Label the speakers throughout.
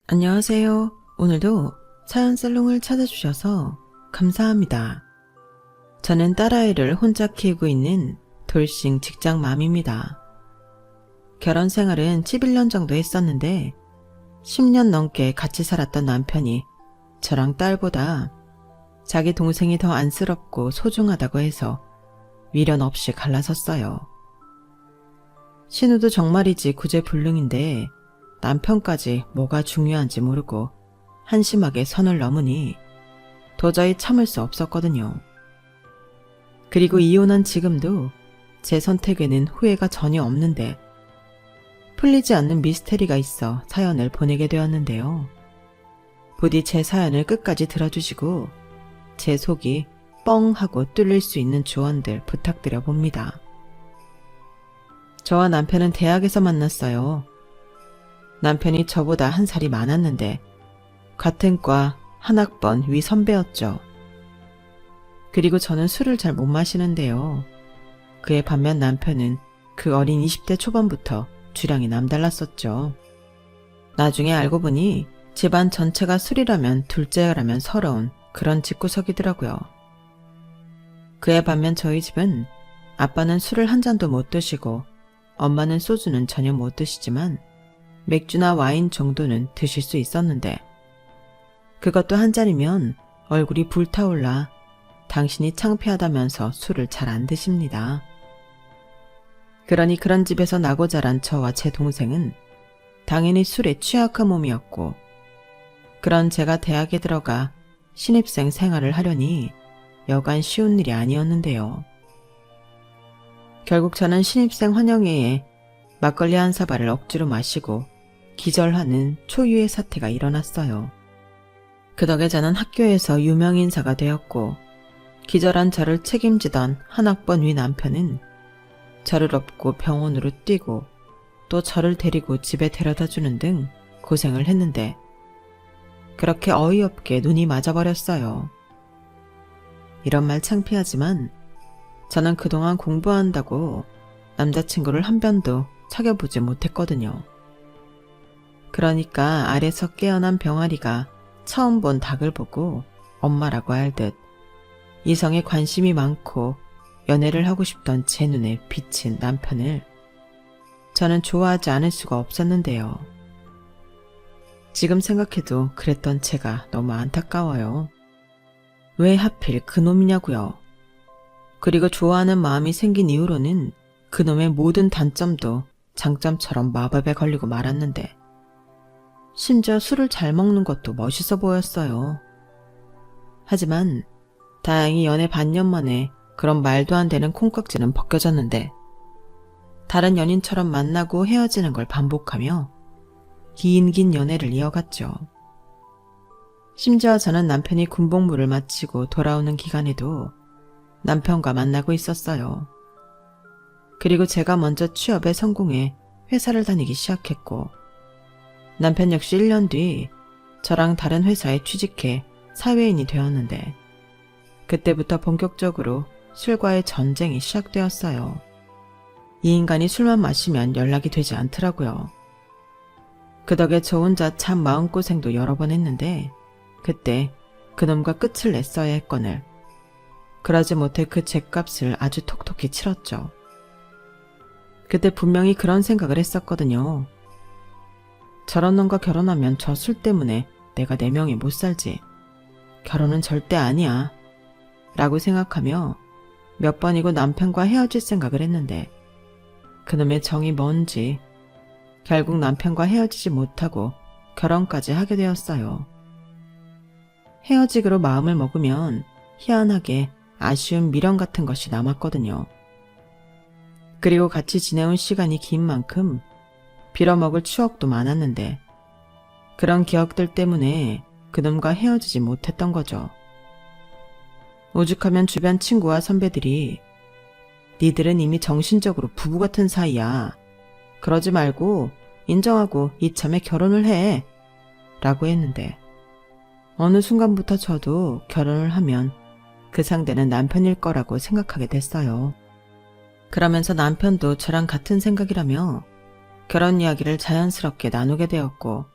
Speaker 1: 안녕하세요. 오늘도 사연살롱을 찾아주셔서 감사합니다. 저는 딸아이를 혼자 키우고 있는 돌싱 직장맘입니다. 결혼 생활은 11년 정도 했었는데 10년 넘게 같이 살았던 남편이 저랑 딸보다 자기 동생이 더 안쓰럽고 소중하다고 해서 미련 없이 갈라섰어요. 신우도 정말이지 구제불능인데 남편까지 뭐가 중요한지 모르고 한심하게 선을 넘으니 도저히 참을 수 없었거든요. 그리고 이혼한 지금도 제 선택에는 후회가 전혀 없는데 풀리지 않는 미스테리가 있어 사연을 보내게 되었는데요. 부디 제 사연을 끝까지 들어주시고 제 속이 뻥 하고 뚫릴 수 있는 조언들 부탁드려 봅니다. 저와 남편은 대학에서 만났어요. 남편이 저보다 한 살이 많았는데 같은 과 한 학번 위 선배였죠. 그리고 저는 술을 잘 못 마시는데요. 그에 반면 남편은 그 어린 20대 초반부터 주량이 남달랐었죠. 나중에 알고 보니 집안 전체가 술이라면 둘째라면 서러운 그런 집구석이더라고요. 그에 반면 저희 집은 아빠는 술을 한 잔도 못 드시고 엄마는 소주는 전혀 못 드시지만 맥주나 와인 정도는 드실 수 있었는데 그것도 한 잔이면 얼굴이 불타올라 당신이 창피하다면서 술을 잘 안 드십니다. 그러니 그런 집에서 나고 자란 저와 제 동생은 당연히 술에 취약한 몸이었고 그런 제가 대학에 들어가 신입생 생활을 하려니 여간 쉬운 일이 아니었는데요. 결국 저는 신입생 환영회에 막걸리 한 사발을 억지로 마시고 기절하는 초유의 사태가 일어났어요. 그 덕에 저는 학교에서 유명 인사가 되었고 기절한 저를 책임지던 한 학번 위 남편은 저를 업고 병원으로 뛰고 또 저를 데리고 집에 데려다주는 등 고생을 했는데 그렇게 어이없게 눈이 맞아버렸어요. 이런 말 창피하지만 저는 그동안 공부한다고 남자친구를 한 번도 사귀어보지 못했거든요. 그러니까 아래서 깨어난 병아리가 처음 본 닭을 보고 엄마라고 할 듯 이성에 관심이 많고 연애를 하고 싶던 제 눈에 비친 남편을 저는 좋아하지 않을 수가 없었는데요. 지금 생각해도 그랬던 제가 너무 안타까워요. 왜 하필 그놈이냐고요. 그리고 좋아하는 마음이 생긴 이후로는 그놈의 모든 단점도 장점처럼 마법에 걸리고 말았는데 심지어 술을 잘 먹는 것도 멋있어 보였어요. 하지만 다행히 연애 반년 만에 그런 말도 안 되는 콩깍지는 벗겨졌는데 다른 연인처럼 만나고 헤어지는 걸 반복하며 긴 연애를 이어갔죠. 심지어 저는 남편이 군복무를 마치고 돌아오는 기간에도 남편과 만나고 있었어요. 그리고 제가 먼저 취업에 성공해 회사를 다니기 시작했고 남편 역시 1년 뒤 저랑 다른 회사에 취직해 사회인이 되었는데 그때부터 본격적으로 술과의 전쟁이 시작되었어요. 이 인간이 술만 마시면 연락이 되지 않더라고요. 그 덕에 저 혼자 참 마음고생도 여러 번 했는데 그때 그놈과 끝을 냈어야 했거늘 그러지 못해 그 죗값을 아주 톡톡히 치렀죠. 그때 분명히 그런 생각을 했었거든요. 저런 놈과 결혼하면 저 술 때문에 내가 내 명에 못 살지. 결혼은 절대 아니야. 라고 생각하며 몇 번이고 남편과 헤어질 생각을 했는데 그놈의 정이 뭔지 결국 남편과 헤어지지 못하고 결혼까지 하게 되었어요. 헤어지기로 마음을 먹으면 희한하게 아쉬운 미련 같은 것이 남았거든요. 그리고 같이 지내온 시간이 긴 만큼 빌어먹을 추억도 많았는데 그런 기억들 때문에 그놈과 헤어지지 못했던 거죠. 오죽하면 주변 친구와 선배들이 니들은 이미 정신적으로 부부 같은 사이야. 그러지 말고 인정하고 이참에 결혼을 해. 라고 했는데 어느 순간부터 저도 결혼을 하면 그 상대는 남편일 거라고 생각하게 됐어요. 그러면서 남편도 저랑 같은 생각이라며 결혼 이야기를 자연스럽게 나누게 되었고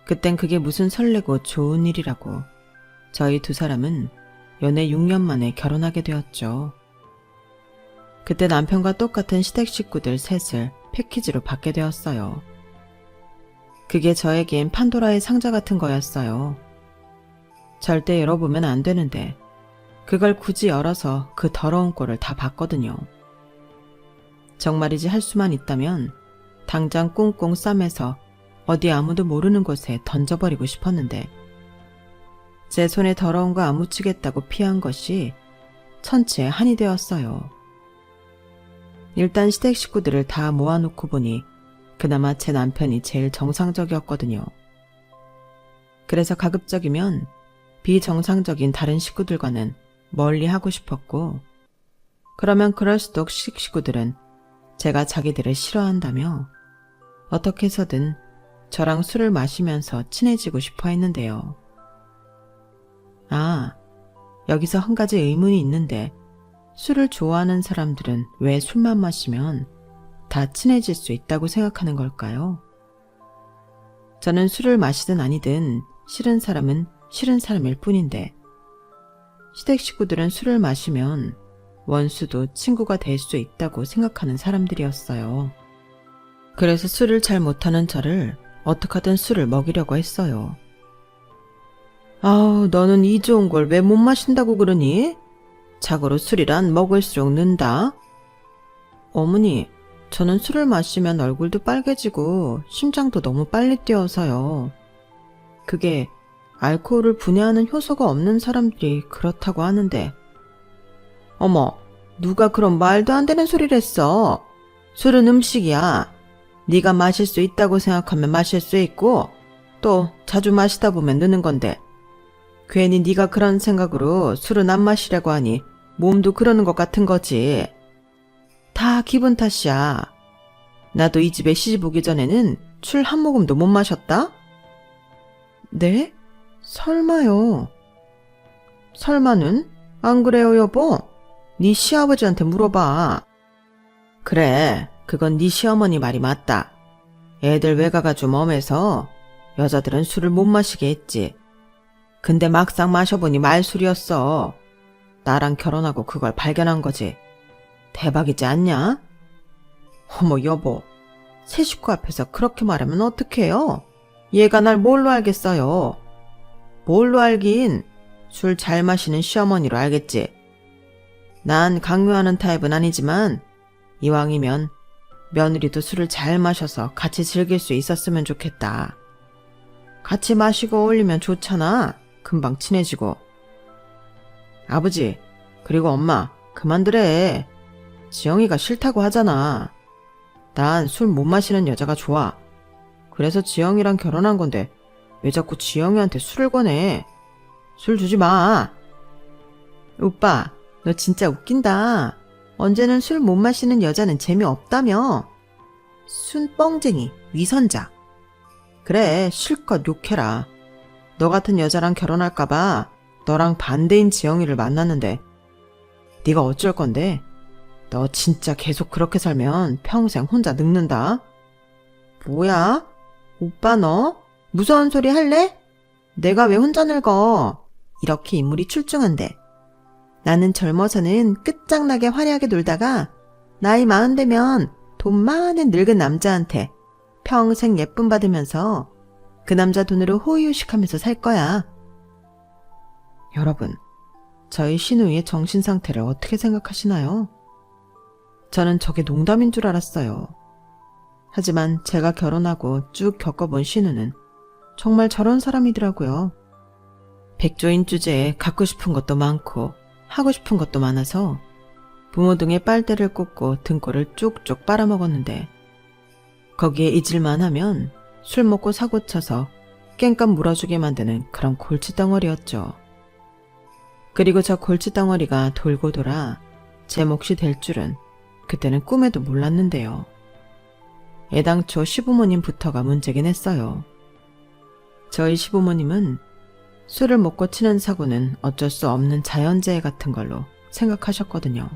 Speaker 1: 그땐 그게 무슨 설레고 좋은 일이라고. 저희 두 사람은 연애 6년 만에 결혼하게 되었죠. 그때 남편과 똑같은 시댁 식구들 셋을 패키지로 받게 되었어요. 그게 저에겐 판도라의 상자 같은 거였어요. 절대 열어보면 안 되는데 그걸 굳이 열어서 그 더러운 꼴을 다 봤거든요. 정말이지 할 수만 있다면 당장 꽁꽁 싸매서 어디 아무도 모르는 곳에 던져버리고 싶었는데 제 손에 더러운 거 안 묻히겠다고 피한 것이 천치에 한이 되었어요. 일단 시댁 식구들을 다 모아놓고 보니 그나마 제 남편이 제일 정상적이었거든요. 그래서 가급적이면 비정상적인 다른 식구들과는 멀리 하고 싶었고, 그러면 그럴수록 식구들은 제가 자기들을 싫어한다며 어떻게 해서든 저랑 술을 마시면서 친해지고 싶어 했는데요. 아, 여기서 한 가지 의문이 있는데 술을 좋아하는 사람들은 왜 술만 마시면 다 친해질 수 있다고 생각하는 걸까요? 저는 술을 마시든 아니든 싫은 사람은 싫은 사람일 뿐인데 시댁 식구들은 술을 마시면 원수도 친구가 될 수 있다고 생각하는 사람들이었어요. 그래서 술을 잘 못하는 저를 어떻게든 술을 먹이려고 했어요. 아우, 너는 이 좋은 걸 왜 못 마신다고 그러니? 자고로 술이란 먹을수록 는다. 어머니, 저는 술을 마시면 얼굴도 빨개지고 심장도 너무 빨리 뛰어서요. 그게 알코올을 분해하는 효소가 없는 사람들이 그렇다고 하는데. 어머, 누가 그런 말도 안 되는 소리를 했어. 술은 음식이야. 네가 마실 수 있다고 생각하면 마실 수 있고 또 자주 마시다 보면 느는 건데 괜히 네가 그런 생각으로 술은 안 마시려고 하니 몸도 그러는 것 같은 거지. 다 기분 탓이야. 나도 이 집에 시집 오기 전에는 술 한 모금도 못 마셨다? 네? 설마요. 설마는? 안 그래요, 여보? 네 시아버지한테 물어봐. 그래, 그건 네 시어머니 말이 맞다. 애들 외가가 좀 엄해서 여자들은 술을 못 마시게 했지. 근데 막상 마셔보니 말술이었어. 나랑 결혼하고 그걸 발견한 거지. 대박이지 않냐? 어머 여보, 새 식구 앞에서 그렇게 말하면 어떡해요? 얘가 날 뭘로 알겠어요? 뭘로 알긴 술 잘 마시는 시어머니로 알겠지. 난 강요하는 타입은 아니지만 이왕이면 며느리도 술을 잘 마셔서 같이 즐길 수 있었으면 좋겠다. 같이 마시고 어울리면 좋잖아. 금방 친해지고. 아버지, 그리고 엄마, 그만두래. 지영이가 싫다고 하잖아. 난 술 못 마시는 여자가 좋아. 그래서 지영이랑 결혼한 건데 왜 자꾸 지영이한테 술을 권해. 술 주지 마. 오빠, 너 진짜 웃긴다. 언제는 술 못 마시는 여자는 재미없다며. 순 뻥쟁이, 위선자. 그래, 실컷 욕해라. 너 같은 여자랑 결혼할까봐 너랑 반대인 지영이를 만났는데 네가 어쩔 건데? 너 진짜 계속 그렇게 살면 평생 혼자 늙는다. 뭐야? 오빠 너? 무서운 소리 할래? 내가 왜 혼자 늙어? 이렇게 인물이 출중한데. 나는 젊어서는 끝장나게 화려하게 놀다가 나이 40 되면 돈 많은 늙은 남자한테 평생 예쁨 받으면서 그 남자 돈으로 호의호식하면서 살 거야. 여러분, 저희 신우이의 정신 상태를 어떻게 생각하시나요? 저는 저게 농담인 줄 알았어요. 하지만 제가 결혼하고 쭉 겪어본 신우는 정말 저런 사람이더라고요. 백조인 주제에 갖고 싶은 것도 많고 하고 싶은 것도 많아서 부모 등에 빨대를 꽂고 등골을 쭉쭉 빨아먹었는데 거기에 잊을만 하면 술 먹고 사고 쳐서 깽값 물어주게 만드는 그런 골칫덩어리였죠. 그리고 저 골칫덩어리가 돌고 돌아 제 몫이 될 줄은 그때는 꿈에도 몰랐는데요. 애당초 시부모님부터가 문제긴 했어요. 저희 시부모님은 술을 먹고 치는 사고는 어쩔 수 없는 자연재해 같은 걸로 생각하셨거든요.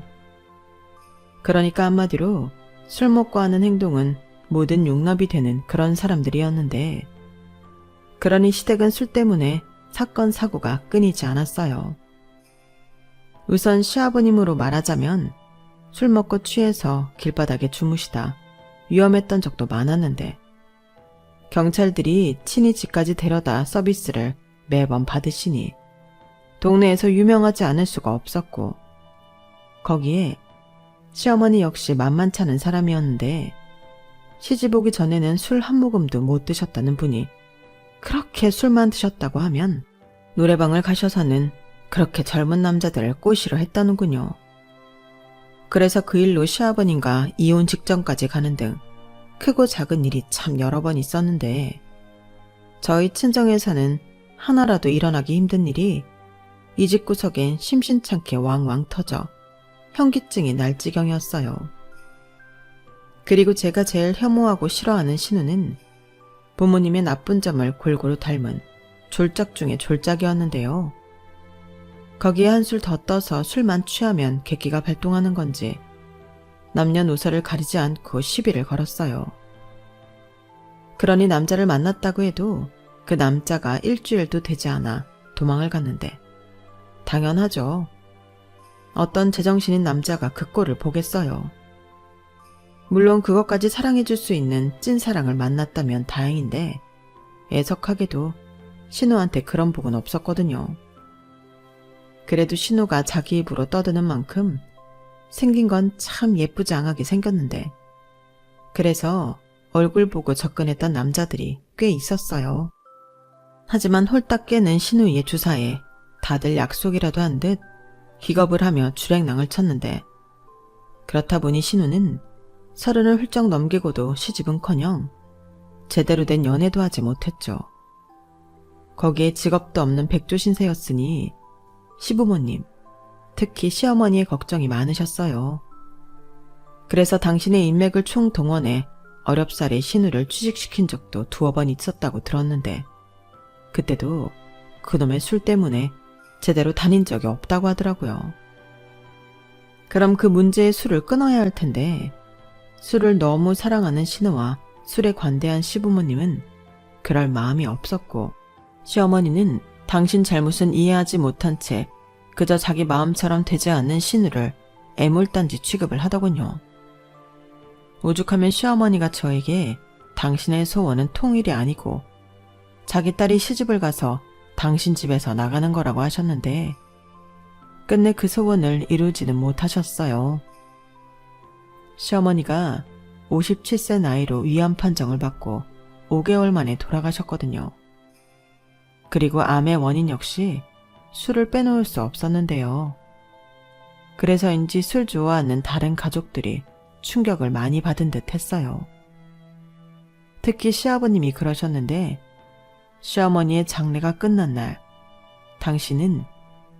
Speaker 1: 그러니까 한마디로 술 먹고 하는 행동은 모든 용납이 되는 그런 사람들이었는데 그러니 시댁은 술 때문에 사건 사고가 끊이지 않았어요. 우선 시아버님으로 말하자면 술 먹고 취해서 길바닥에 주무시다 위험했던 적도 많았는데 경찰들이 친히 집까지 데려다 서비스를 매번 받으시니 동네에서 유명하지 않을 수가 없었고 거기에 시어머니 역시 만만치 않은 사람이었는데 시집 오기 전에는 술 한 모금도 못 드셨다는 분이 그렇게 술만 드셨다고 하면 노래방을 가셔서는 그렇게 젊은 남자들을 꼬시려 했다는군요. 그래서 그 일로 시아버님과 이혼 직전까지 가는 등 크고 작은 일이 참 여러 번 있었는데 저희 친정에서는 하나라도 일어나기 힘든 일이 이 집 구석엔 심심찮게 왕왕 터져 현기증이 날 지경이었어요. 그리고 제가 제일 혐오하고 싫어하는 신우는 부모님의 나쁜 점을 골고루 닮은 졸작 중에 졸작이었는데요. 거기에 한술 더 떠서 술만 취하면 객기가 발동하는 건지 남녀노소를 가리지 않고 시비를 걸었어요. 그러니 남자를 만났다고 해도 그 남자가 일주일도 되지 않아 도망을 갔는데 당연하죠. 어떤 제정신인 남자가 그 꼴을 보겠어요. 물론 그것까지 사랑해줄 수 있는 찐사랑을 만났다면 다행인데 애석하게도 신우한테 그런 복은 없었거든요. 그래도 신우가 자기 입으로 떠드는 만큼 생긴 건 참 예쁘장하게 생겼는데 그래서 얼굴 보고 접근했던 남자들이 꽤 있었어요. 하지만 홀딱 깨는 신우의 주사에 다들 약속이라도 한 듯 기겁을 하며 주랭랑을 쳤는데 그렇다 보니 신우는 30을 훌쩍 넘기고도 시집은커녕 제대로 된 연애도 하지 못했죠. 거기에 직업도 없는 백조신세였으니 시부모님, 특히 시어머니의 걱정이 많으셨어요. 그래서 당신의 인맥을 총동원해 어렵사리 신우를 취직시킨 적도 2번 있었다고 들었는데 그때도 그놈의 술 때문에 제대로 다닌 적이 없다고 하더라고요. 그럼 그 문제의 술을 끊어야 할 텐데 술을 너무 사랑하는 신우와 술에 관대한 시부모님은 그럴 마음이 없었고 시어머니는 당신 잘못은 이해하지 못한 채 그저 자기 마음처럼 되지 않는 신우를 애물단지 취급을 하더군요. 오죽하면 시어머니가 저에게 당신의 소원은 통일이 아니고 자기 딸이 시집을 가서 당신 집에서 나가는 거라고 하셨는데 끝내 그 소원을 이루지는 못하셨어요. 시어머니가 57세 나이로 위암 판정을 받고 5개월 만에 돌아가셨거든요. 그리고 암의 원인 역시 술을 빼놓을 수 없었는데요. 그래서인지 술 좋아하는 다른 가족들이 충격을 많이 받은 듯 했어요. 특히 시아버님이 그러셨는데 시어머니의 장례가 끝난 날 당신은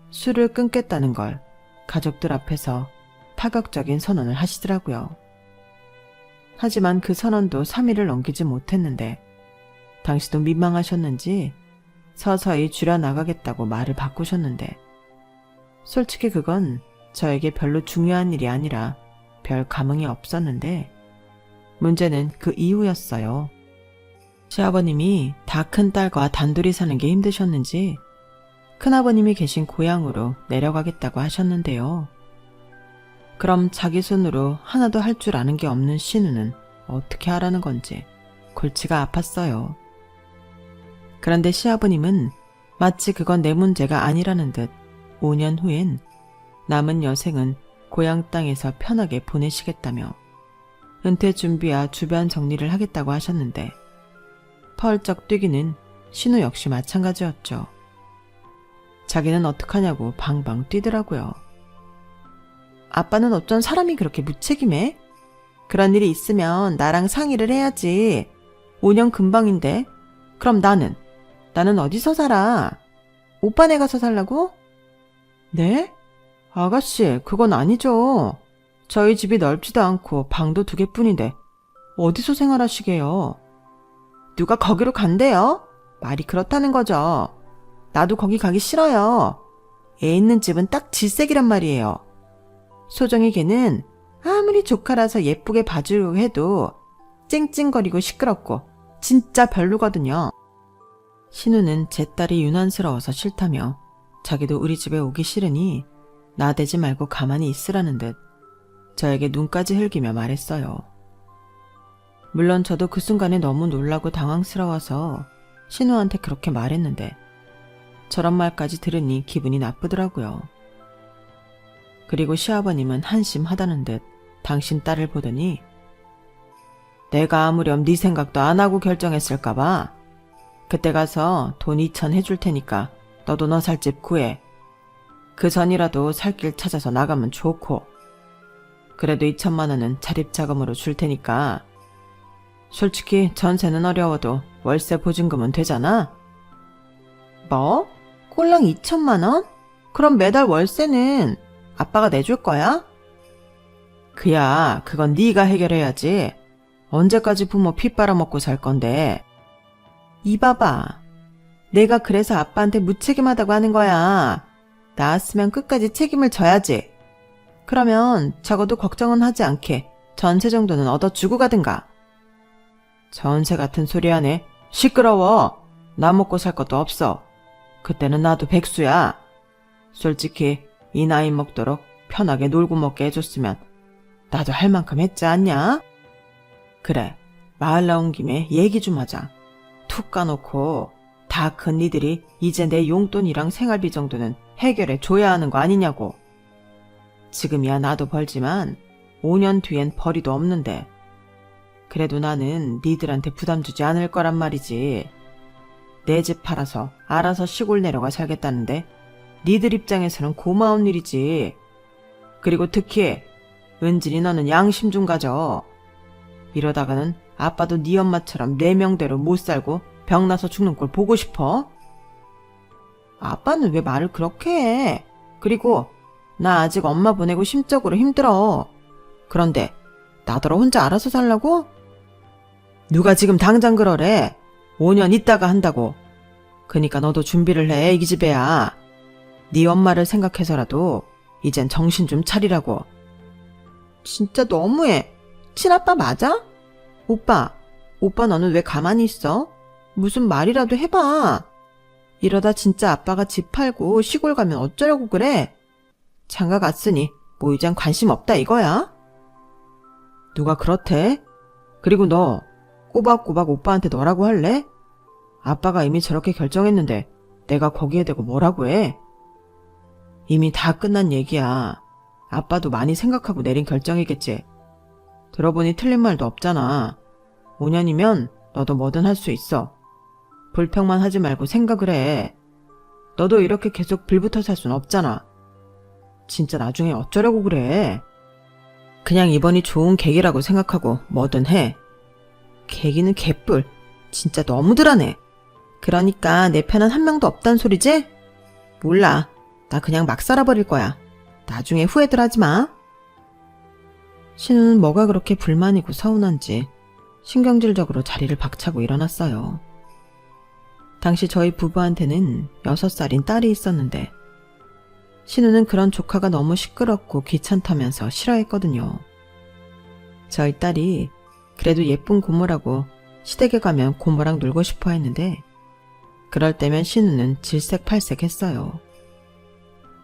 Speaker 1: 술을 끊겠다는 걸 가족들 앞에서 파격적인 선언을 하시더라고요. 하지만 그 선언도 3일을 넘기지 못했는데 당시도 민망하셨는지 서서히 줄여나가겠다고 말을 바꾸셨는데 솔직히 그건 저에게 별로 중요한 일이 아니라 별 감흥이 없었는데 문제는 그 이후였어요. 시아버님이 다 큰 딸과 단둘이 사는 게 힘드셨는지 큰아버님이 계신 고향으로 내려가겠다고 하셨는데요. 그럼 자기 손으로 하나도 할 줄 아는 게 없는 신우는 어떻게 하라는 건지 골치가 아팠어요. 그런데 시아버님은 마치 그건 내 문제가 아니라는 듯 5년 후엔 남은 여생은 고향 땅에서 편하게 보내시겠다며 은퇴 준비와 주변 정리를 하겠다고 하셨는데 펄쩍 뛰기는 신우 역시 마찬가지였죠. 자기는 어떡하냐고 방방 뛰더라고요. 아빠는 어쩐 사람이 그렇게 무책임해? 그런 일이 있으면 나랑 상의를 해야지. 5년 금방인데. 그럼 나는 어디서 살아? 오빠네 가서 살라고? 네? 아가씨, 그건 아니죠. 저희 집이 넓지도 않고 방도 2개뿐인데 어디서 생활하시게요? 누가 거기로 간대요? 말이 그렇다는 거죠. 나도 거기 가기 싫어요. 애 있는 집은 딱 질색이란 말이에요. 소정이 걔는 아무리 조카라서 예쁘게 봐주려고 해도 찡찡거리고 시끄럽고 진짜 별로거든요. 신우는 제 딸이 유난스러워서 싫다며 자기도 우리 집에 오기 싫으니 나대지 말고 가만히 있으라는 듯 저에게 눈까지 흘기며 말했어요. 물론 저도 그 순간에 너무 놀라고 당황스러워서 신우한테 그렇게 말했는데 저런 말까지 들으니 기분이 나쁘더라고요. 그리고 시아버님은 한심하다는 듯 당신 딸을 보더니 내가 아무렴 네 생각도 안 하고 결정했을까봐 그때 가서 돈 2천 해줄 테니까 너도 너 살 집 구해. 그 전이라도 살 길 찾아서 나가면 좋고 그래도 2천만 원은 자립자금으로 줄 테니까 솔직히 전세는 어려워도 월세 보증금은 되잖아. 뭐? 꼴랑 2천만 원? 그럼 매달 월세는 아빠가 내줄 거야? 그야 그건 네가 해결해야지. 언제까지 부모 피 빨아먹고 살 건데. 이봐봐. 내가 그래서 아빠한테 무책임하다고 하는 거야. 나았으면 끝까지 책임을 져야지. 그러면 적어도 걱정은 하지 않게 전세 정도는 얻어주고 가든가. 전세 같은 소리 하네. 시끄러워. 나 먹고 살 것도 없어. 그때는 나도 백수야. 솔직히 이 나이 먹도록 편하게 놀고 먹게 해줬으면 나도 할 만큼 했지 않냐? 그래, 마을 나온 김에 얘기 좀 하자. 툭 까놓고 다 큰 니들이 이제 내 용돈이랑 생활비 정도는 해결해 줘야 하는 거 아니냐고. 지금이야 나도 벌지만 5년 뒤엔 벌이도 없는데 그래도 나는 니들한테 부담 주지 않을 거란 말이지. 내 집 팔아서 알아서 시골 내려가 살겠다는데 니들 입장에서는 고마운 일이지. 그리고 특히 은진이 너는 양심 좀 가져. 이러다가는 아빠도 네 엄마처럼 내 명대로 못 살고 병나서 죽는 꼴 보고 싶어? 아빠는 왜 말을 그렇게 해? 그리고 나 아직 엄마 보내고 심적으로 힘들어. 그런데 나더러 혼자 알아서 살라고? 누가 지금 당장 그러래. 5년 있다가 한다고. 그니까 너도 준비를 해, 이 기집애야. 네 엄마를 생각해서라도 이젠 정신 좀 차리라고. 진짜 너무해. 친아빠 맞아? 오빠 너는 왜 가만히 있어? 무슨 말이라도 해봐. 이러다 진짜 아빠가 집 팔고 시골 가면 어쩌려고 그래? 장가 갔으니 뭐 이젠 관심 없다 이거야? 누가 그렇대? 그리고 너 꼬박꼬박 오빠한테 너라고 할래? 아빠가 이미 저렇게 결정했는데 내가 거기에 대고 뭐라고 해? 이미 다 끝난 얘기야. 아빠도 많이 생각하고 내린 결정이겠지. 들어보니 틀린 말도 없잖아. 5년이면 너도 뭐든 할 수 있어. 불평만 하지 말고 생각을 해. 너도 이렇게 계속 빌붙어 살 순 없잖아. 진짜 나중에 어쩌려고 그래. 그냥 이번이 좋은 계기라고 생각하고 뭐든 해. 계기는 개뿔. 진짜 너무들 하네. 그러니까 내 편은 한 명도 없단 소리지? 몰라. 나 그냥 막 살아버릴 거야. 나중에 후회들 하지 마. 신우는 뭐가 그렇게 불만이고 서운한지 신경질적으로 자리를 박차고 일어났어요. 당시 저희 부부한테는 6살인 딸이 있었는데 신우는 그런 조카가 너무 시끄럽고 귀찮다면서 싫어했거든요. 저희 딸이 그래도 예쁜 고모라고 시댁에 가면 고모랑 놀고 싶어 했는데 그럴 때면 신우는 질색팔색했어요.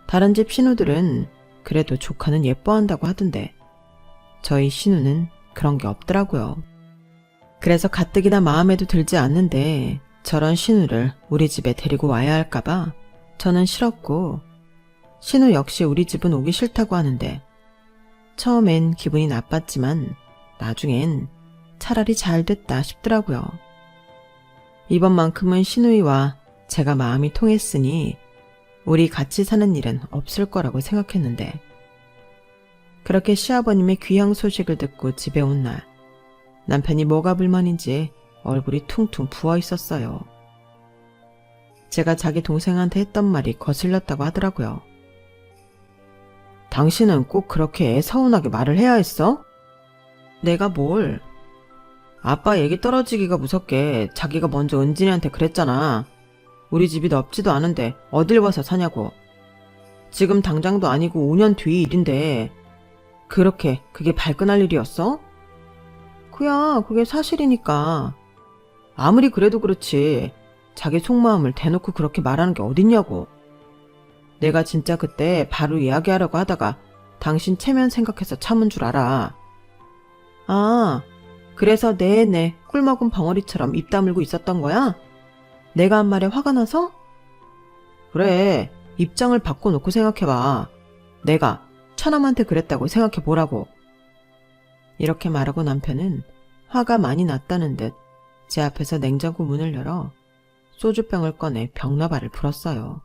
Speaker 1: 다른 집 신우들은 그래도 조카는 예뻐한다고 하던데 저희 신우는 그런 게 없더라고요. 그래서 가뜩이나 마음에도 들지 않는데 저런 신우를 우리 집에 데리고 와야 할까봐 저는 싫었고 신우 역시 우리 집은 오기 싫다고 하는데 처음엔 기분이 나빴지만 나중엔 차라리 잘 됐다 싶더라고요. 이번만큼은 신우이와 제가 마음이 통했으니 우리 같이 사는 일은 없을 거라고 생각했는데 그렇게 시아버님의 귀향 소식을 듣고 집에 온 날 남편이 뭐가 불만인지 얼굴이 퉁퉁 부어 있었어요. 제가 자기 동생한테 했던 말이 거슬렸다고 하더라고요. 당신은 꼭 그렇게 애 서운하게 말을 해야 했어? 내가 뭘? 아빠 얘기 떨어지기가 무섭게 자기가 먼저 은진이한테 그랬잖아. 우리 집이 넓지도 않은데 어딜 와서 사냐고. 지금 당장도 아니고 5년 뒤 일인데 그렇게 그게 발끈할 일이었어? 그야 그게 사실이니까. 아무리 그래도 그렇지. 자기 속마음을 대놓고 그렇게 말하는 게 어딨냐고. 내가 진짜 그때 바로 이야기하려고 하다가 당신 체면 생각해서 참은 줄 알아. 아, 그래서 내내 꿀먹은 벙어리처럼 입 다물고 있었던 거야? 내가 한 말에 화가 나서? 그래, 입장을 바꿔놓고 생각해봐. 내가 처남한테 그랬다고 생각해보라고. 이렇게 말하고 남편은 화가 많이 났다는 듯 제 앞에서 냉장고 문을 열어 소주병을 꺼내 벽나발을 불었어요.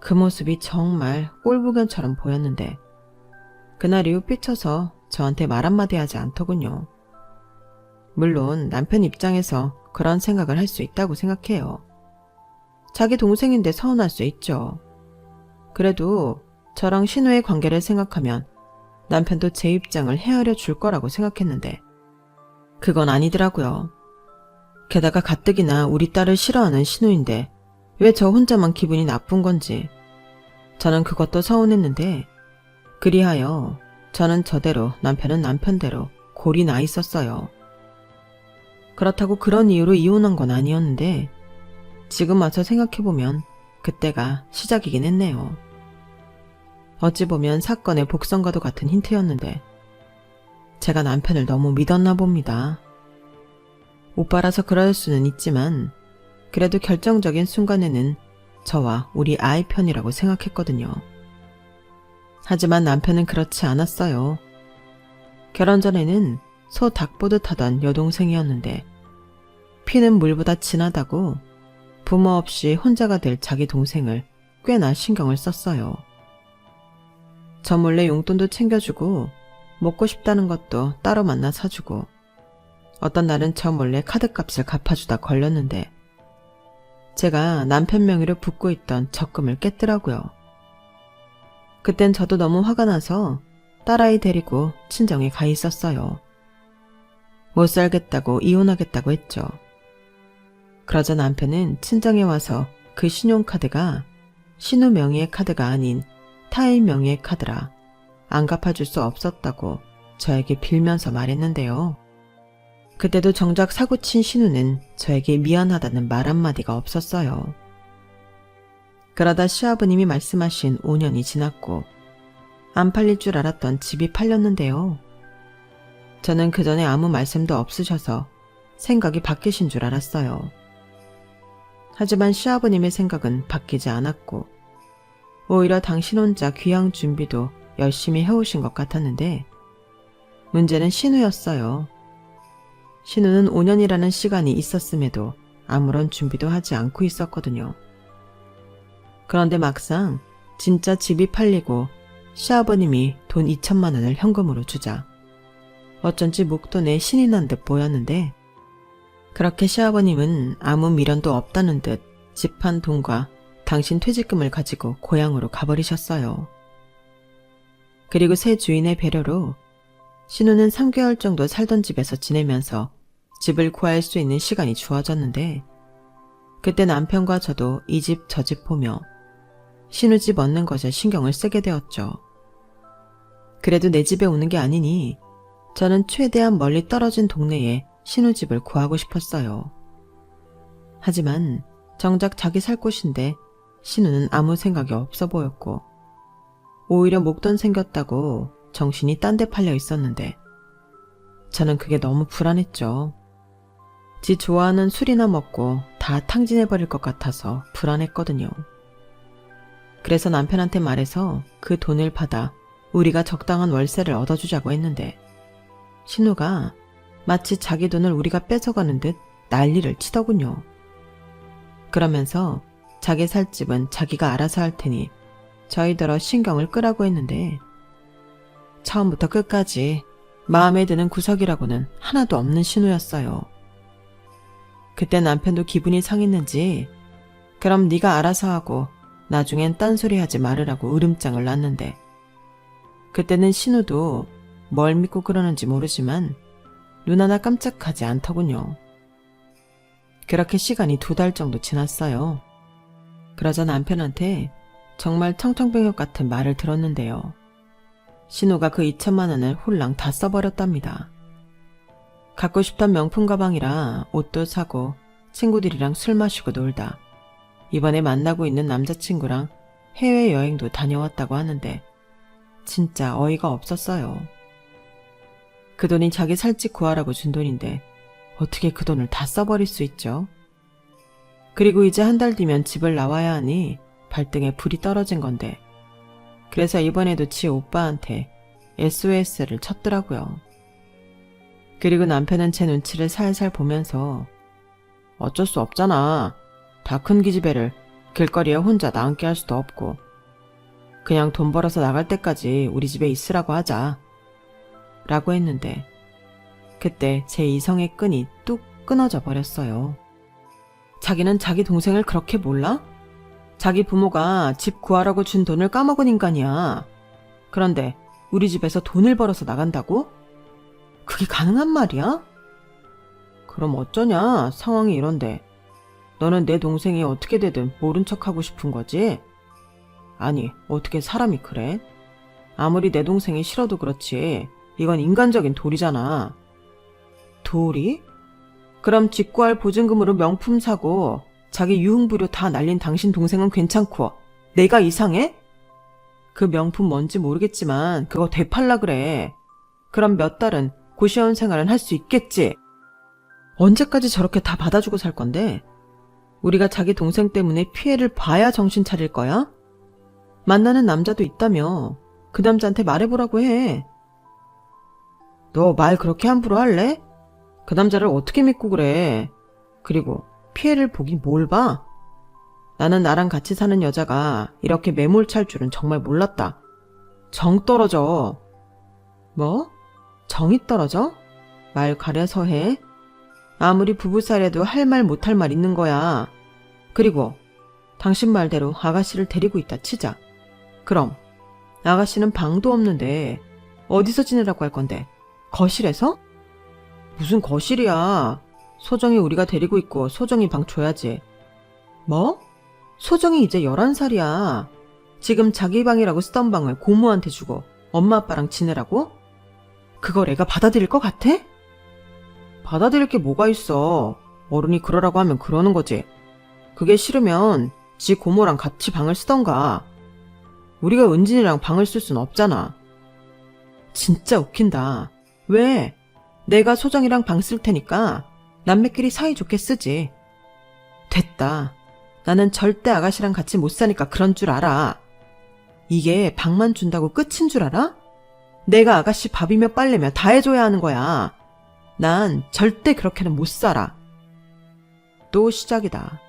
Speaker 1: 그 모습이 정말 꼴불견처럼 보였는데 그날 이후 삐쳐서 저한테 말 한마디 하지 않더군요. 물론 남편 입장에서 그런 생각을 할 수 있다고 생각해요. 자기 동생인데 서운할 수 있죠. 그래도 저랑 신우의 관계를 생각하면 남편도 제 입장을 헤아려 줄 거라고 생각했는데 그건 아니더라고요. 게다가 가뜩이나 우리 딸을 싫어하는 신우인데 왜 저 혼자만 기분이 나쁜 건지 저는 그것도 서운했는데 그리하여 저는 저대로 남편은 남편대로 골이 나 있었어요. 그렇다고 그런 이유로 이혼한 건 아니었는데 지금 와서 생각해보면 그때가 시작이긴 했네요. 어찌 보면 사건의 복선과도 같은 힌트였는데 제가 남편을 너무 믿었나 봅니다. 오빠라서 그럴 수는 있지만 그래도 결정적인 순간에는 저와 우리 아이 편이라고 생각했거든요. 하지만 남편은 그렇지 않았어요. 결혼 전에는 소 닭 보듯 하던 여동생이었는데 피는 물보다 진하다고 부모 없이 혼자가 될 자기 동생을 꽤나 신경을 썼어요. 저 몰래 용돈도 챙겨주고 먹고 싶다는 것도 따로 만나 사주고 어떤 날은 저 몰래 카드값을 갚아주다 걸렸는데 제가 남편 명의로 붓고 있던 적금을 깼더라고요. 그땐 저도 너무 화가 나서 딸아이 데리고 친정에 가 있었어요. 못 살겠다고 이혼하겠다고 했죠. 그러자 남편은 친정에 와서 그 신용카드가 신우 명의의 카드가 아닌 타인 명의의 카드라 안 갚아줄 수 없었다고 저에게 빌면서 말했는데요. 그때도 정작 사고친 신우는 저에게 미안하다는 말 한마디가 없었어요. 그러다 시아버님이 말씀하신 5년이 지났고 안 팔릴 줄 알았던 집이 팔렸는데요. 저는 그 전에 아무 말씀도 없으셔서 생각이 바뀌신 줄 알았어요. 하지만 시아버님의 생각은 바뀌지 않았고 오히려 당신 혼자 귀향 준비도 열심히 해오신 것 같았는데 문제는 신우였어요. 신우는 5년이라는 시간이 있었음에도 아무런 준비도 하지 않고 있었거든요. 그런데 막상 진짜 집이 팔리고 시아버님이 돈 2천만 원을 현금으로 주자 어쩐지 목돈에 신이 난 듯 보였는데 그렇게 시아버님은 아무 미련도 없다는 듯 집 판 돈과 당신 퇴직금을 가지고 고향으로 가버리셨어요. 그리고 새 주인의 배려로 신우는 3개월 정도 살던 집에서 지내면서 집을 구할 수 있는 시간이 주어졌는데 그때 남편과 저도 이 집 저 집 보며 신우 집 얻는 것에 신경을 쓰게 되었죠. 그래도 내 집에 오는 게 아니니 저는 최대한 멀리 떨어진 동네에 신우 집을 구하고 싶었어요. 하지만 정작 자기 살 곳인데 신우는 아무 생각이 없어 보였고 오히려 목돈 생겼다고 정신이 딴 데 팔려 있었는데 저는 그게 너무 불안했죠. 지 좋아하는 술이나 먹고 다 탕진해버릴 것 같아서 불안했거든요. 그래서 남편한테 말해서 그 돈을 받아 우리가 적당한 월세를 얻어주자고 했는데 신우가 마치 자기 돈을 우리가 뺏어가는 듯 난리를 치더군요. 그러면서 자기 살 집은 자기가 알아서 할 테니 저희더러 신경을 끄라고 했는데 처음부터 끝까지 마음에 드는 구석이라고는 하나도 없는 신우였어요. 그때 남편도 기분이 상했는지 그럼 네가 알아서 하고 나중엔 딴소리 하지 말으라고 으름장을 놨는데 그때는 신우도 뭘 믿고 그러는지 모르지만 눈 하나 깜짝하지 않더군요. 그렇게 시간이 2달 정도 지났어요. 그러자 남편한테 정말 청청병역 같은 말을 들었는데요. 신우가 그 2천만 원을 홀랑 다 써버렸답니다. 갖고 싶던 명품 가방이라 옷도 사고 친구들이랑 술 마시고 놀다 이번에 만나고 있는 남자친구랑 해외여행도 다녀왔다고 하는데 진짜 어이가 없었어요. 그 돈이 자기 살집 구하라고 준 돈인데 어떻게 그 돈을 다 써버릴 수 있죠? 그리고 이제 한 달 뒤면 집을 나와야 하니 발등에 불이 떨어진 건데 그래서 이번에도 지 오빠한테 SOS를 쳤더라고요. 그리고 남편은 제 눈치를 살살 보면서 어쩔 수 없잖아. 다 큰 기집애를 길거리에 혼자 나앉게 할 수도 없고 그냥 돈 벌어서 나갈 때까지 우리 집에 있으라고 하자 라고 했는데 그때 제 이성의 끈이 뚝 끊어져 버렸어요. 자기는 자기 동생을 그렇게 몰라? 자기 부모가 집 구하라고 준 돈을 까먹은 인간이야. 그런데 우리 집에서 돈을 벌어서 나간다고? 그게 가능한 말이야? 그럼 어쩌냐, 상황이 이런데. 너는 내 동생이 어떻게 되든 모른 척하고 싶은 거지? 아니, 어떻게 사람이 그래? 아무리 내 동생이 싫어도 그렇지, 이건 인간적인 도리잖아. 도리? 그럼 집 구할 보증금으로 명품 사고 자기 유흥부료 다 날린 당신 동생은 괜찮고 내가 이상해? 그 명품 뭔지 모르겠지만 그거 되팔라 그래. 그럼 몇 달은 고시원 생활은 할 수 있겠지. 언제까지 저렇게 다 받아주고 살 건데? 우리가 자기 동생 때문에 피해를 봐야 정신 차릴 거야? 만나는 남자도 있다며 그 남자한테 말해보라고 해. 너 말 그렇게 함부로 할래? 그 남자를 어떻게 믿고 그래? 그리고 피해를 보긴 뭘 봐? 나는 나랑 같이 사는 여자가 이렇게 매몰찰 줄은 정말 몰랐다. 정 떨어져. 뭐? 정이 떨어져? 말 가려서 해? 아무리 부부살에도 할 말 못할 말 있는 거야. 그리고 당신 말대로 아가씨를 데리고 있다 치자. 그럼 아가씨는 방도 없는데 어디서 지내라고 할 건데? 거실에서? 무슨 거실이야. 소정이 우리가 데리고 있고 소정이 방 줘야지. 뭐? 소정이 이제 11살이야. 지금 자기 방이라고 쓰던 방을 고모한테 주고 엄마 아빠랑 지내라고? 그걸 애가 받아들일 것 같아? 받아들일 게 뭐가 있어. 어른이 그러라고 하면 그러는 거지. 그게 싫으면 지 고모랑 같이 방을 쓰던가. 우리가 은진이랑 방을 쓸 순 없잖아. 진짜 웃긴다. 왜? 내가 소정이랑 방 쓸 테니까 남매끼리 사이좋게 쓰지. 됐다. 나는 절대 아가씨랑 같이 못 사니까 그런 줄 알아. 이게 방만 준다고 끝인 줄 알아? 내가 아가씨 밥이며 빨래며 다 해줘야 하는 거야. 난 절대 그렇게는 못 살아. 또 시작이다.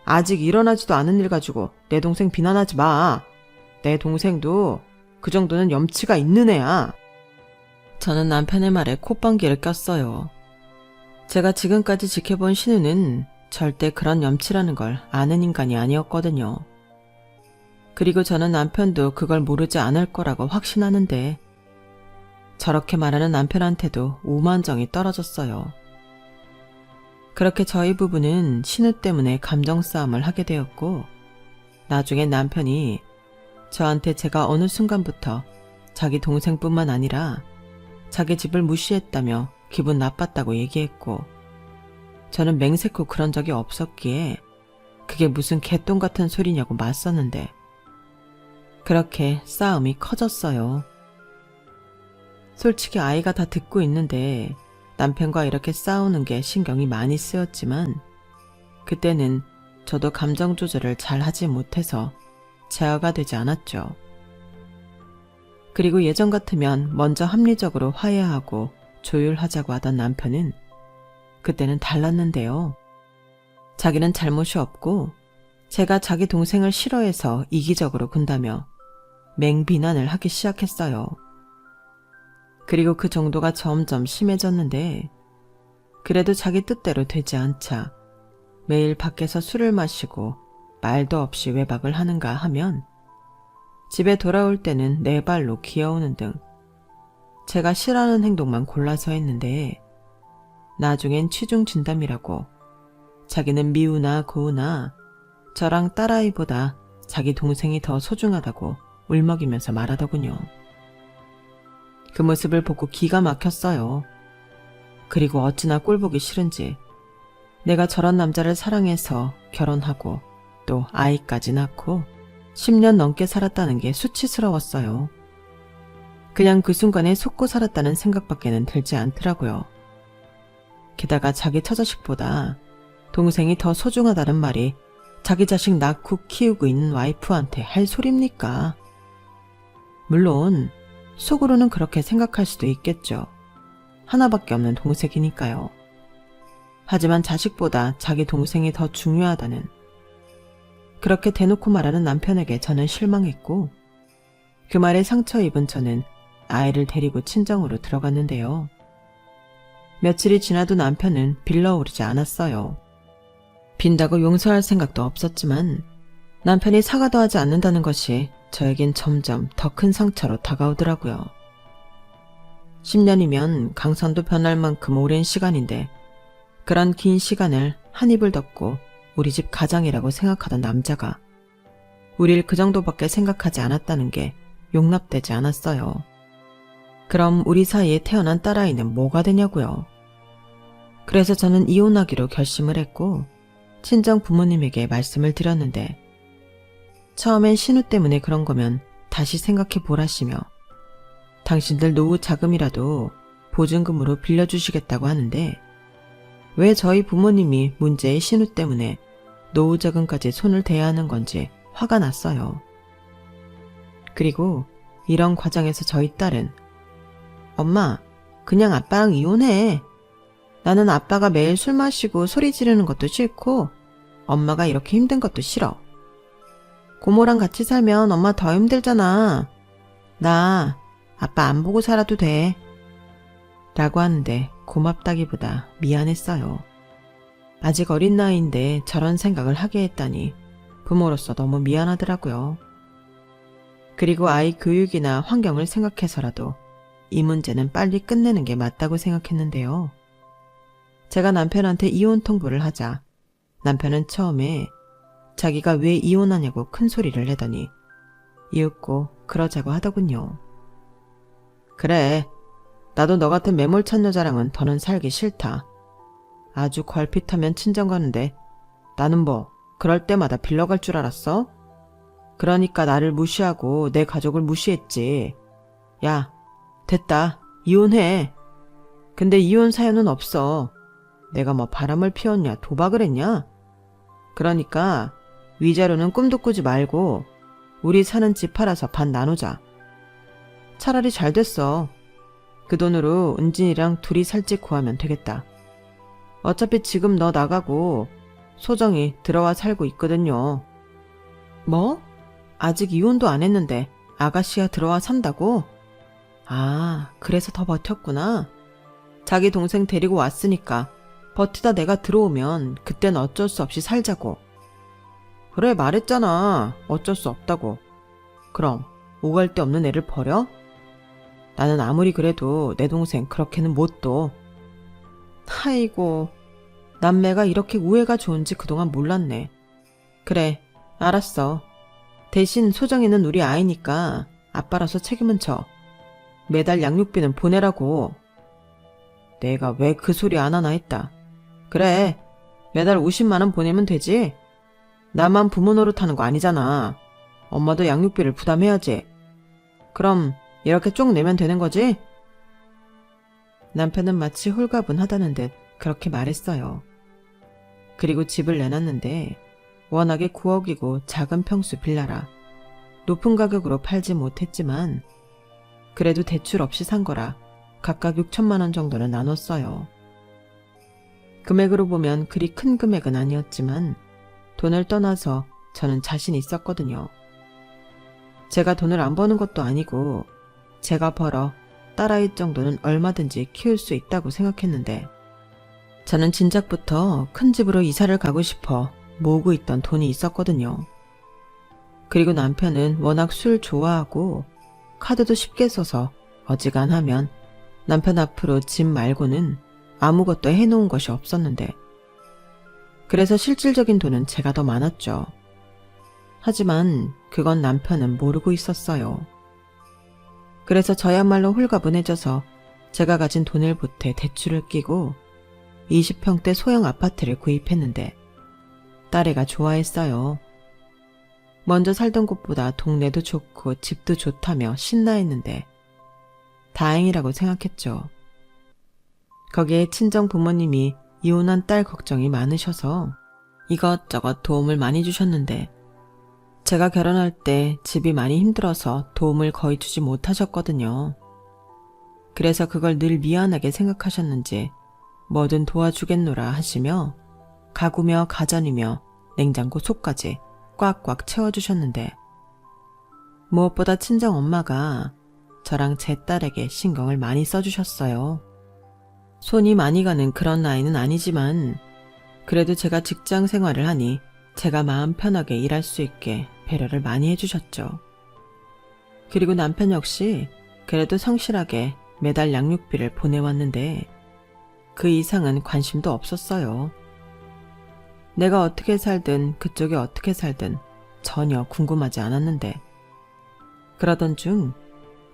Speaker 1: 아직 일어나지도 않은 일 가지고 내 동생 비난하지 마. 내 동생도 그 정도는 염치가 있는 애야. 저는 남편의 말에 콧방귀를 꼈어요. 제가 지금까지 지켜본 신우는 절대 그런 염치라는 걸 아는 인간이 아니었거든요. 그리고 저는 남편도 그걸 모르지 않을 거라고 확신하는데 저렇게 말하는 남편한테도 오만정이 떨어졌어요. 그렇게 저희 부부는 신우 때문에 감정 싸움을 하게 되었고 나중에 남편이 저한테 제가 어느 순간부터 자기 동생뿐만 아니라 자기 집을 무시했다며 기분 나빴다고 얘기했고 저는 맹세코 그런 적이 없었기에 그게 무슨 개똥 같은 소리냐고 맞섰는데 그렇게 싸움이 커졌어요. 솔직히 아이가 다 듣고 있는데 남편과 이렇게 싸우는 게 신경이 많이 쓰였지만 그때는 저도 감정 조절을 잘 하지 못해서 제어가 되지 않았죠. 그리고 예전 같으면 먼저 합리적으로 화해하고 조율하자고 하던 남편은 그때는 달랐는데요. 자기는 잘못이 없고 제가 자기 동생을 싫어해서 이기적으로 군다며 맹비난을 하기 시작했어요. 그리고 그 정도가 점점 심해졌는데 그래도 자기 뜻대로 되지 않자 매일 밖에서 술을 마시고 말도 없이 외박을 하는가 하면 집에 돌아올 때는 네 발로 기어오는 등 제가 싫어하는 행동만 골라서 했는데 나중엔 취중진담이라고 자기는 미우나 고우나 저랑 딸아이보다 자기 동생이 더 소중하다고 울먹이면서 말하더군요. 그 모습을 보고 기가 막혔어요. 그리고 어찌나 꼴보기 싫은지 내가 저런 남자를 사랑해서 결혼하고 또 아이까지 낳고 10년 넘게 살았다는 게 수치스러웠어요. 그냥 그 순간에 속고 살았다는 생각밖에는 들지 않더라고요. 게다가 자기 처자식보다 동생이 더 소중하다는 말이 자기 자식 낳고 키우고 있는 와이프한테 할 소리입니까? 물론 속으로는 그렇게 생각할 수도 있겠죠. 하나밖에 없는 동생이니까요. 하지만 자식보다 자기 동생이 더 중요하다는, 그렇게 대놓고 말하는 남편에게 저는 실망했고, 그 말에 상처 입은 저는 아이를 데리고 친정으로 들어갔는데요. 며칠이 지나도 남편은 빌러오르지 않았어요. 빈다고 용서할 생각도 없었지만 남편이 사과도 하지 않는다는 것이 저에겐 점점 더 큰 상처로 다가오더라고요. 10년이면 강산도 변할 만큼 오랜 시간인데 그런 긴 시간을 한 입을 덮고 우리 집 가장이라고 생각하던 남자가 우릴 그 정도밖에 생각하지 않았다는 게 용납되지 않았어요. 그럼 우리 사이에 태어난 딸아이는 뭐가 되냐고요. 그래서 저는 이혼하기로 결심을 했고 친정 부모님에게 말씀을 드렸는데 처음엔 신우 때문에 그런 거면 다시 생각해 보라시며 당신들 노후 자금이라도 보증금으로 빌려주시겠다고 하는데 왜 저희 부모님이 문제의 신우 때문에 노후 자금까지 손을 대야 하는 건지 화가 났어요. 그리고 이런 과정에서 저희 딸은 엄마, 그냥 아빠랑 이혼해. 나는 아빠가 매일 술 마시고 소리 지르는 것도 싫고 엄마가 이렇게 힘든 것도 싫어. 고모랑 같이 살면 엄마 더 힘들잖아. 나 아빠 안 보고 살아도 돼. 라고 하는데 고맙다기보다 미안했어요. 아직 어린 나이인데 저런 생각을 하게 했다니 부모로서 너무 미안하더라고요. 그리고 아이 교육이나 환경을 생각해서라도 이 문제는 빨리 끝내는 게 맞다고 생각했는데요. 제가 남편한테 이혼 통보를 하자 남편은 처음에 자기가 왜 이혼하냐고 큰 소리를 내더니 이윽고 그러자고 하더군요. 그래, 나도 너 같은 매몰찬 여자랑은 더는 살기 싫다. 아주 걸핏하면 친정 가는데 나는 뭐 그럴 때마다 빌려갈 줄 알았어? 그러니까 나를 무시하고 내 가족을 무시했지. 야, 됐다. 이혼해. 근데 이혼 사연은 없어. 내가 뭐 바람을 피웠냐, 도박을 했냐? 그러니까 위자료는 꿈도 꾸지 말고 우리 사는 집 팔아서 반 나누자. 차라리 잘 됐어. 그 돈으로 은진이랑 둘이 살 집 구하면 되겠다. 어차피 지금 너 나가고 소정이 들어와 살고 있거든요. 뭐? 아직 이혼도 안 했는데 아가씨가 들어와 산다고? 아, 그래서 더 버텼구나. 자기 동생 데리고 왔으니까 버티다 내가 들어오면 그땐 어쩔 수 없이 살자고. 그래, 말했잖아. 어쩔 수 없다고. 그럼 오갈 데 없는 애를 버려? 나는 아무리 그래도 내 동생 그렇게는 못 둬. 아이고, 남매가 이렇게 우애가 좋은지 그동안 몰랐네. 그래, 알았어. 대신 소정이는 우리 아이니까 아빠라서 책임은 져. 매달 양육비는 보내라고. 내가 왜 그 소리 안 하나 했다. 그래, 매달 50만 원 보내면 되지. 나만 부모 노릇하는 거 아니잖아. 엄마도 양육비를 부담해야지. 그럼 이렇게 쭉 내면 되는 거지? 남편은 마치 홀가분하다는 듯 그렇게 말했어요. 그리고 집을 내놨는데 워낙에 9억이고 작은 평수 빌라라 높은 가격으로 팔지 못했지만 그래도 대출 없이 산 거라 각각 6천만 원 정도는 나눴어요. 금액으로 보면 그리 큰 금액은 아니었지만 돈을 떠나서 저는 자신 있었거든요. 제가 돈을 안 버는 것도 아니고 제가 벌어 딸아이 정도는 얼마든지 키울 수 있다고 생각했는데 저는 진작부터 큰 집으로 이사를 가고 싶어 모으고 있던 돈이 있었거든요. 그리고 남편은 워낙 술 좋아하고 카드도 쉽게 써서 어지간하면 남편 앞으로 집 말고는 아무것도 해놓은 것이 없었는데 그래서 실질적인 돈은 제가 더 많았죠. 하지만 그건 남편은 모르고 있었어요. 그래서 저야말로 홀가분해져서 제가 가진 돈을 보태 대출을 끼고 20평대 소형 아파트를 구입했는데 딸애가 좋아했어요. 먼저 살던 곳보다 동네도 좋고 집도 좋다며 신나했는데 다행이라고 생각했죠. 거기에 친정 부모님이 이혼한 딸 걱정이 많으셔서 이것저것 도움을 많이 주셨는데 제가 결혼할 때 집이 많이 힘들어서 도움을 거의 주지 못하셨거든요. 그래서 그걸 늘 미안하게 생각하셨는지 뭐든 도와주겠노라 하시며 가구며 가전이며 냉장고 속까지 꽉꽉 채워주셨는데 무엇보다 친정엄마가 저랑 제 딸에게 신경을 많이 써주셨어요. 손이 많이 가는 그런 나이는 아니지만 그래도 제가 직장 생활을 하니 제가 마음 편하게 일할 수 있게 배려를 많이 해주셨죠. 그리고 남편 역시 그래도 성실하게 매달 양육비를 보내왔는데 그 이상은 관심도 없었어요. 내가 어떻게 살든 그쪽이 어떻게 살든 전혀 궁금하지 않았는데 그러던 중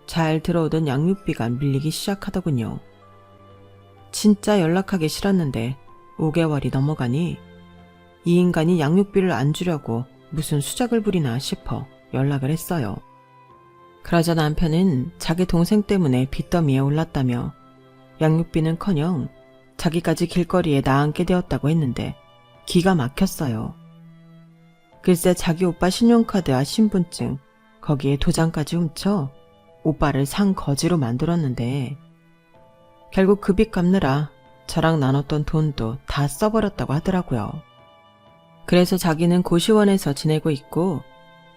Speaker 1: 잘 들어오던 양육비가 밀리기 시작하더군요. 진짜 연락하기 싫었는데 5개월이 넘어가니 이 인간이 양육비를 안 주려고 무슨 수작을 부리나 싶어 연락을 했어요. 그러자 남편은 자기 동생 때문에 빚더미에 올랐다며 양육비는커녕 자기까지 길거리에 나앉게 되었다고 했는데 기가 막혔어요. 글쎄 자기 오빠 신용카드와 신분증 거기에 도장까지 훔쳐 오빠를 상거지로 만들었는데 결국 그 빚 갚느라 저랑 나눴던 돈도 다 써버렸다고 하더라고요. 그래서 자기는 고시원에서 지내고 있고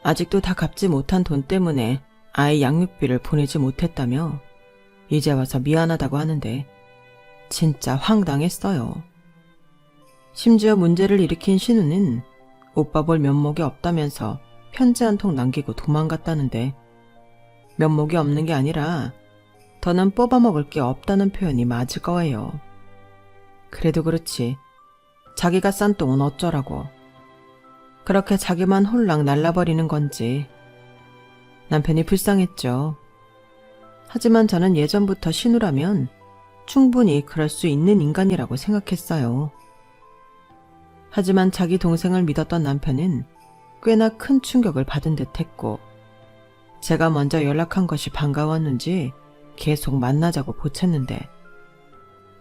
Speaker 1: 아직도 다 갚지 못한 돈 때문에 아이 양육비를 보내지 못했다며 이제 와서 미안하다고 하는데 진짜 황당했어요. 심지어 문제를 일으킨 신우는 오빠 볼 면목이 없다면서 편지 한 통 남기고 도망갔다는데 면목이 없는 게 아니라 더는 뽑아먹을 게 없다는 표현이 맞을 거예요. 그래도 그렇지 자기가 싼 똥은 어쩌라고. 그렇게 자기만 홀랑 날라버리는 건지 남편이 불쌍했죠. 하지만 저는 예전부터 신우라면 충분히 그럴 수 있는 인간이라고 생각했어요. 하지만 자기 동생을 믿었던 남편은 꽤나 큰 충격을 받은 듯 했고 제가 먼저 연락한 것이 반가웠는지 계속 만나자고 보챘는데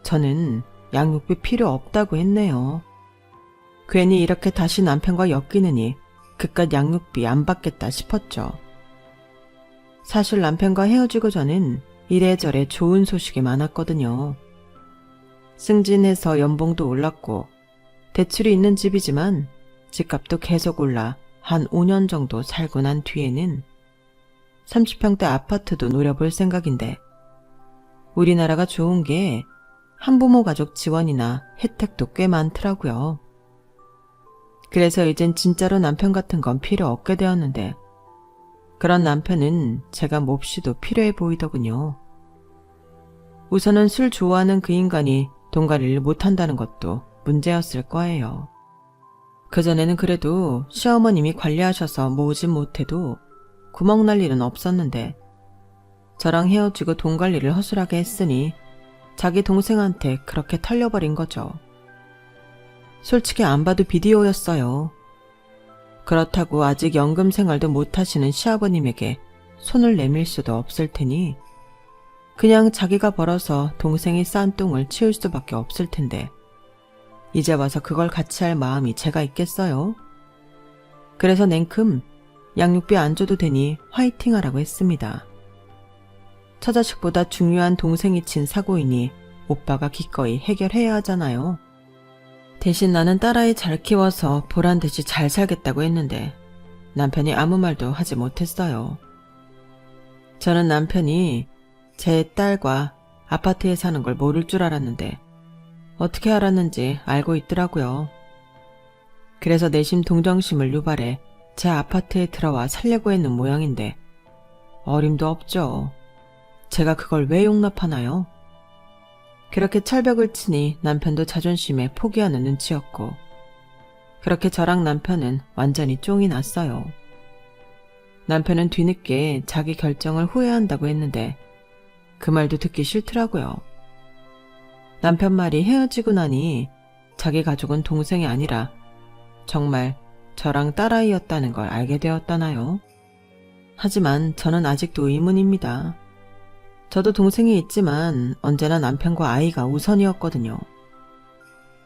Speaker 1: 저는 양육비 필요 없다고 했네요. 괜히 이렇게 다시 남편과 엮이느니 그깟 양육비 안 받겠다 싶었죠. 사실 남편과 헤어지고 전엔 이래저래 좋은 소식이 많았거든요. 승진해서 연봉도 올랐고 대출이 있는 집이지만 집값도 계속 올라 한 5년 정도 살고 난 뒤에는 30평대 아파트도 노려볼 생각인데 우리나라가 좋은 게 한부모 가족 지원이나 혜택도 꽤 많더라고요. 그래서 이젠 진짜로 남편 같은 건 필요 없게 되었는데 그런 남편은 제가 몹시도 필요해 보이더군요. 우선은 술 좋아하는 그 인간이 돈 관리를 못한다는 것도 문제였을 거예요. 그전에는 그래도 시어머님이 관리하셔서 모으진 못해도 구멍 날 일은 없었는데 저랑 헤어지고 돈 관리를 허술하게 했으니 자기 동생한테 그렇게 털려버린 거죠. 솔직히 안 봐도 비디오였어요. 그렇다고 아직 연금 생활도 못하시는 시아버님에게 손을 내밀 수도 없을 테니 그냥 자기가 벌어서 동생이 싼 똥을 치울 수밖에 없을 텐데 이제 와서 그걸 같이 할 마음이 제가 있겠어요? 그래서 냉큼 양육비 안 줘도 되니 화이팅 하라고 했습니다. 처자식보다 중요한 동생이 친 사고이니 오빠가 기꺼이 해결해야 하잖아요. 대신 나는 딸아이 잘 키워서 보란듯이 잘 살겠다고 했는데 남편이 아무 말도 하지 못했어요. 저는 남편이 제 딸과 아파트에 사는 걸 모를 줄 알았는데 어떻게 알았는지 알고 있더라고요. 그래서 내심 동정심을 유발해 제 아파트에 들어와 살려고 했는 모양인데 어림도 없죠. 제가 그걸 왜 용납하나요? 그렇게 철벽을 치니 남편도 자존심에 포기하는 눈치였고 그렇게 저랑 남편은 완전히 쫑이 났어요. 남편은 뒤늦게 자기 결정을 후회한다고 했는데 그 말도 듣기 싫더라고요. 남편 말이 헤어지고 나니 자기 가족은 동생이 아니라 정말 저랑 딸아이였다는 걸 알게 되었다나요? 하지만 저는 아직도 의문입니다. 저도 동생이 있지만 언제나 남편과 아이가 우선이었거든요.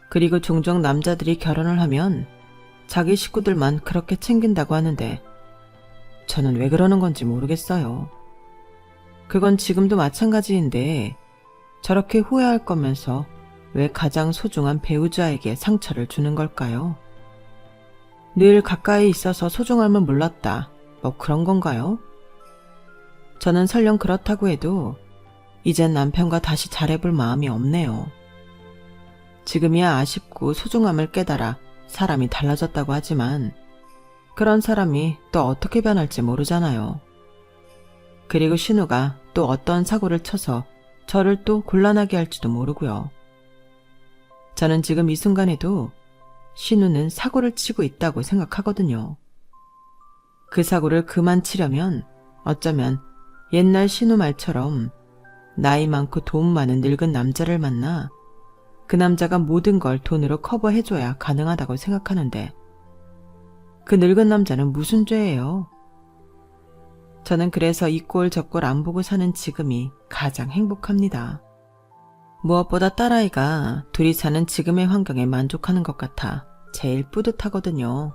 Speaker 1: 그리고 종종 남자들이 결혼을 하면 자기 식구들만 그렇게 챙긴다고 하는데 저는 왜 그러는 건지 모르겠어요. 그건 지금도 마찬가지인데 저렇게 후회할 거면서 왜 가장 소중한 배우자에게 상처를 주는 걸까요? 늘 가까이 있어서 소중함을 몰랐다. 뭐 그런 건가요? 저는 설령 그렇다고 해도 이젠 남편과 다시 잘해볼 마음이 없네요. 지금이야 아쉽고 소중함을 깨달아 사람이 달라졌다고 하지만 그런 사람이 또 어떻게 변할지 모르잖아요. 그리고 신우가 또 어떤 사고를 쳐서 저를 또 곤란하게 할지도 모르고요. 저는 지금 이 순간에도 신우는 사고를 치고 있다고 생각하거든요. 그 사고를 그만 치려면 어쩌면 옛날 신우 말처럼 나이 많고 돈 많은 늙은 남자를 만나 그 남자가 모든 걸 돈으로 커버해줘야 가능하다고 생각하는데 그 늙은 남자는 무슨 죄예요? 저는 그래서 이 꼴 저 꼴 안 보고 사는 지금이 가장 행복합니다. 무엇보다 딸아이가 둘이 사는 지금의 환경에 만족하는 것 같아 제일 뿌듯하거든요.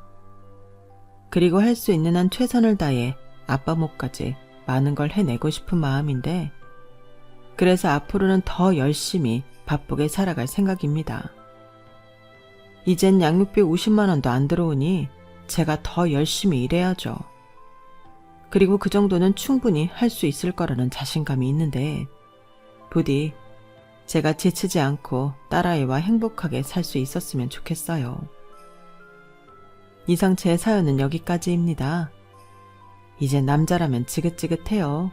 Speaker 1: 그리고 할 수 있는 한 최선을 다해 아빠 몫까지 많은 걸 해내고 싶은 마음인데 그래서 앞으로는 더 열심히 바쁘게 살아갈 생각입니다. 이젠 양육비 50만 원도 안 들어오니 제가 더 열심히 일해야죠. 그리고 그 정도는 충분히 할 수 있을 거라는 자신감이 있는데 부디 제가 지치지 않고 딸아이와 행복하게 살 수 있었으면 좋겠어요. 이상 제 사연은 여기까지입니다. 이제 남자라면 지긋지긋해요.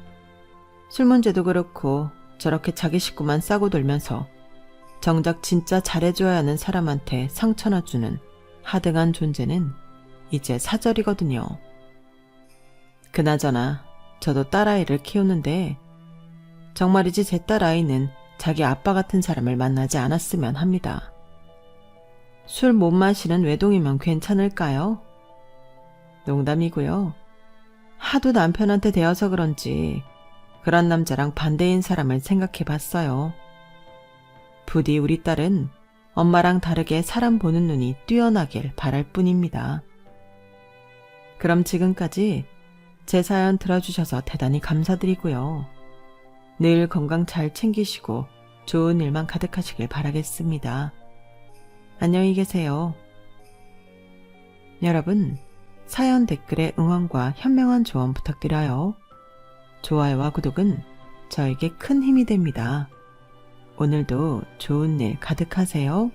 Speaker 1: 술 문제도 그렇고 저렇게 자기 식구만 싸고 돌면서 정작 진짜 잘해줘야 하는 사람한테 상처나 주는 하등한 존재는 이제 사절이거든요. 그나저나 저도 딸아이를 키우는데 정말이지 제 딸아이는 자기 아빠 같은 사람을 만나지 않았으면 합니다. 술 못 마시는 외동이면 괜찮을까요? 농담이고요. 하도 남편한테 대어서 그런지 그런 남자랑 반대인 사람을 생각해 봤어요. 부디 우리 딸은 엄마랑 다르게 사람 보는 눈이 뛰어나길 바랄 뿐입니다. 그럼 지금까지 제 사연 들어주셔서 대단히 감사드리고요. 늘 건강 잘 챙기시고 좋은 일만 가득하시길 바라겠습니다. 안녕히 계세요. 여러분, 사연 댓글에 응원과 현명한 조언 부탁드려요. 좋아요와 구독은 저에게 큰 힘이 됩니다. 오늘도 좋은 일 가득하세요.